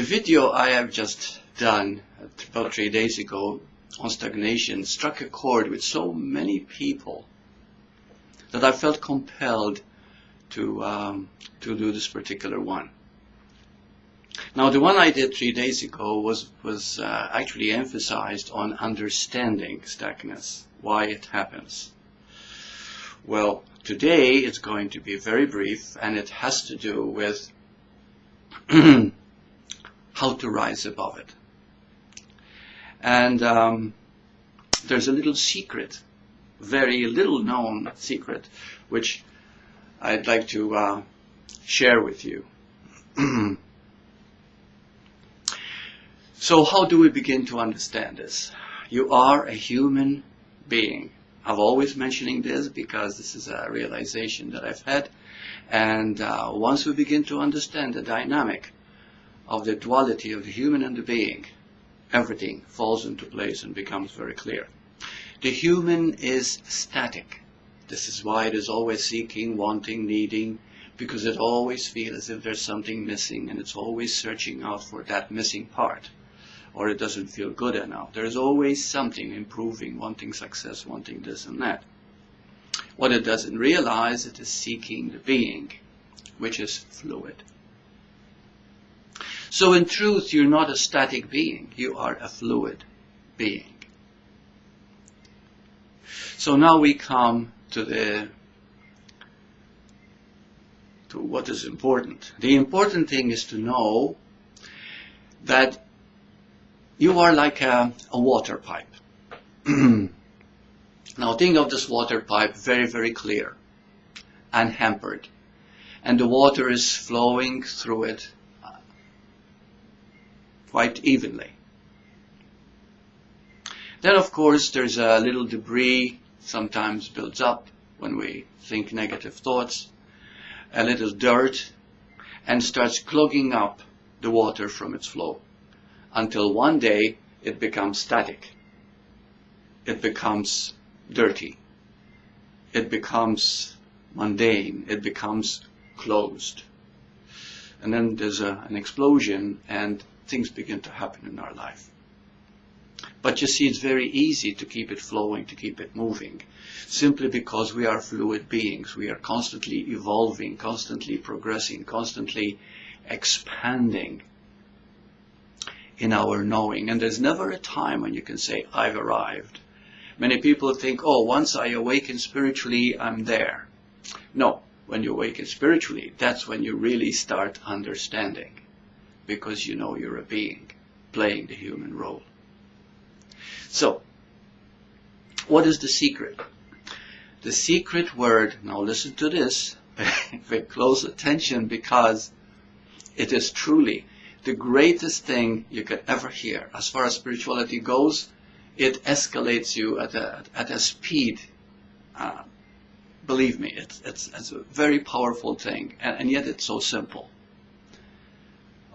The video I have just done about 3 days ago on stagnation struck a chord with so many people that I felt compelled to do this particular one. Now, the one I did 3 days ago was actually emphasized on understanding stuckness, why it happens. Well, today it's going to be very brief, and it has to do with how to rise above it. And there's a little secret, very little known secret, which I'd like to share with you. So how do we begin to understand this? You are a human being. I'm always mentioning this because this is a realization that I've had. And once we begin to understand the dynamic of the duality of the human and the being, everything falls into place and becomes very clear. The human is static. This is why it is always seeking, wanting, needing, because it always feels as if there's something missing, and it's always searching out for that missing part. Or it doesn't feel good enough. There's always something improving, wanting success, wanting this and that. What it doesn't realize, it is seeking the being, which is fluid. So in truth, you're not a static being. You are a fluid being. So now we come to what is important. The important thing is to know that you are like a water pipe. Now think of this water pipe very, very clear, unhampered. And the water is flowing through it quite evenly. Then of course there's a little debris, sometimes builds up when we think negative thoughts, a little dirt, and starts clogging up the water from its flow. Until one day it becomes static. It becomes dirty. It becomes mundane. It becomes closed. And then there's an explosion and things begin to happen in our life. But you see, it's very easy to keep it flowing, to keep it moving, simply because we are fluid beings. We are constantly evolving, constantly progressing, constantly expanding in our knowing. And there's never a time when you can say, I've arrived. Many people think, oh, once I awaken spiritually, I'm there. No, when you awaken spiritually, that's when you really start understanding, because you know you're a being playing the human role. So, what is the secret? The secret word, now listen to this, pay close attention, because it is truly the greatest thing you could ever hear. As far as spirituality goes, it escalates you at a speed. Believe me, it's a very powerful thing, and yet it's so simple.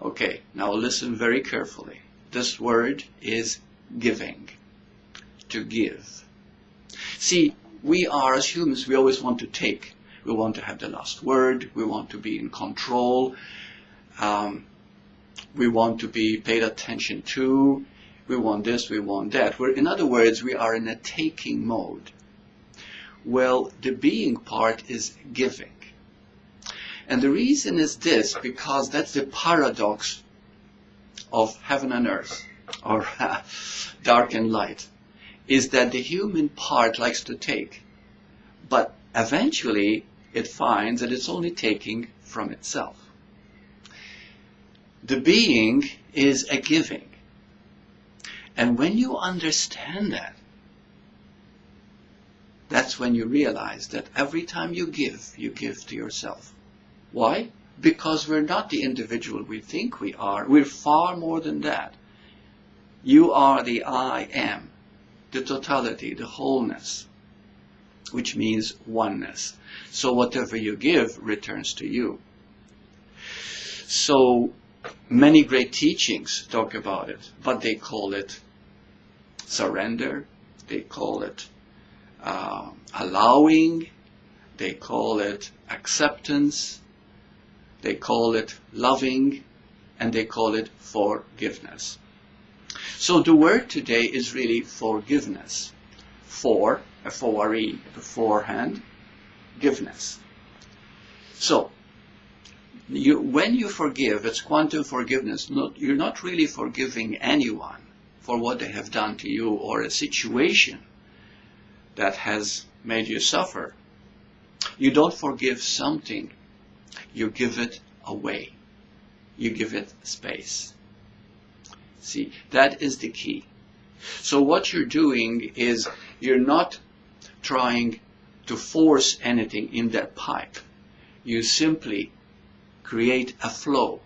Okay, now listen very carefully. This word is giving. To give. See, we are, as humans, we always want to take. We want to have the last word. We want to be in control. We want to be paid attention to. We want this, we want that. In other words, we are in a taking mode. Well, the being part is giving. And the reason is this, because that's the paradox of heaven and earth, or dark and light, is that the human part likes to take. But eventually, it finds that it's only taking from itself. The being is a giving. And when you understand that, that's when you realize that every time you give to yourself. Why? Because we're not the individual we think we are. We're far more than that. You are the I am, the totality, the wholeness, which means oneness. So whatever you give returns to you. So many great teachings talk about it, but they call it surrender, they call it allowing, they call it acceptance, they call it loving, and they call it forgiveness. So the word today is really forgiveness. For, F-O-R-E, beforehand, giveness. So, when you forgive, it's quantum forgiveness. You're not really forgiving anyone for what they have done to you or a situation that has made you suffer. You don't forgive something. You give it away. You give it space. See, that is the key. So what you're doing is you're not trying to force anything in that pipe. You simply create a flow,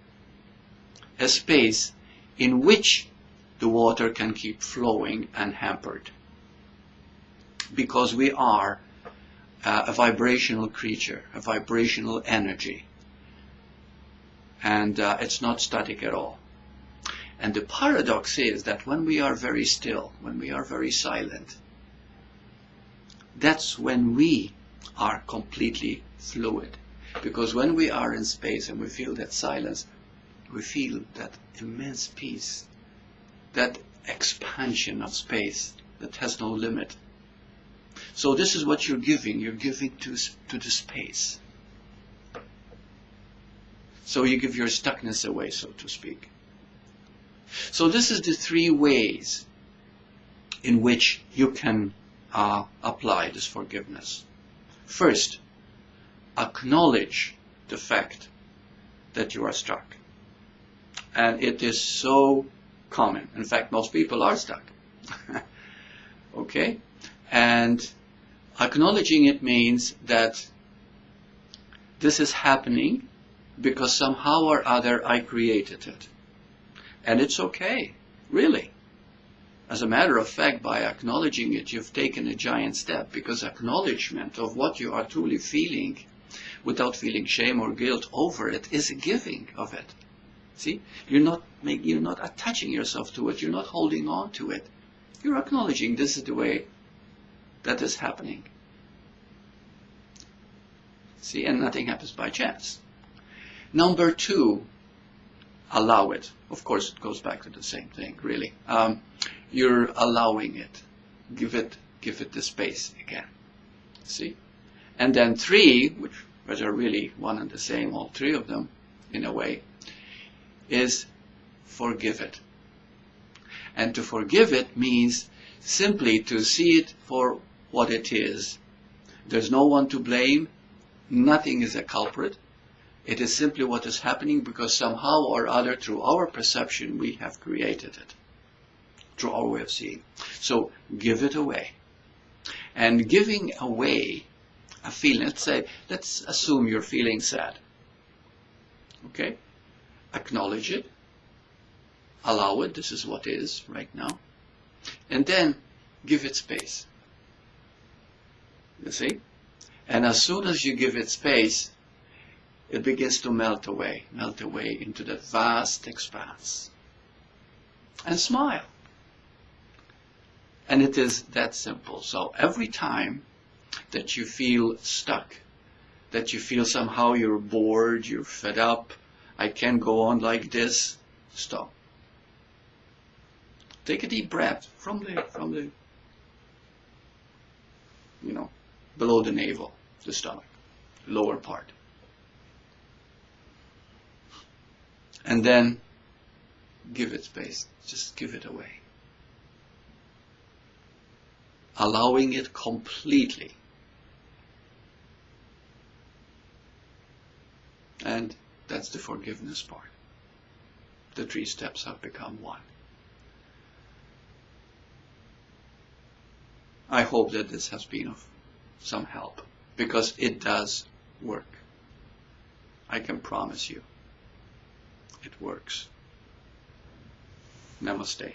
a space in which the water can keep flowing unhampered. Because we are a vibrational creature, a vibrational energy. And it's not static at all. And the paradox is that when we are very still, when we are very silent, that's when we are completely fluid. Because when we are in space and we feel that silence, we feel that immense peace, that expansion of space that has no limit. So this is what you're giving. You're giving to the space. So you give your stuckness away, so to speak. So this is the three ways in which you can apply this forgiveness. First, acknowledge the fact that you are stuck. And it is so common. In fact, most people are stuck. Okay? And acknowledging it means that this is happening because somehow or other I created it. And it's okay, really. As a matter of fact, by acknowledging it, you've taken a giant step, because acknowledgement of what you are truly feeling, without feeling shame or guilt over it, is a giving of it. See? You're not attaching yourself to it. You're not holding on to it. You're acknowledging this is the way that is happening. See? And nothing happens by chance. Number two, allow it. Of course, it goes back to the same thing, really. You're allowing it. Give it the space again. See? And then three, which are really one and the same, all three of them, in a way, is forgive it. And to forgive it means simply to see it for what it is. There's no one to blame. Nothing is a culprit. It is simply what is happening because somehow or other, through our perception, we have created it. Through our way of seeing. So, give it away. And giving away a feeling, let's assume you're feeling sad. Okay? Acknowledge it. Allow it. This is what is right now. And then, give it space. You see? And as soon as you give it space, it begins to melt away into that vast expanse. And smile. And it is that simple. So every time that you feel stuck, that you feel somehow you're bored, you're fed up, I can't go on like this, stop. Take a deep breath from the below the navel, the stomach, lower part. And then give it space. Just give it away. Allowing it completely. And that's the forgiveness part. The 3 steps have become one. I hope that this has been of some help, because it does work. I can promise you. It works. Namaste.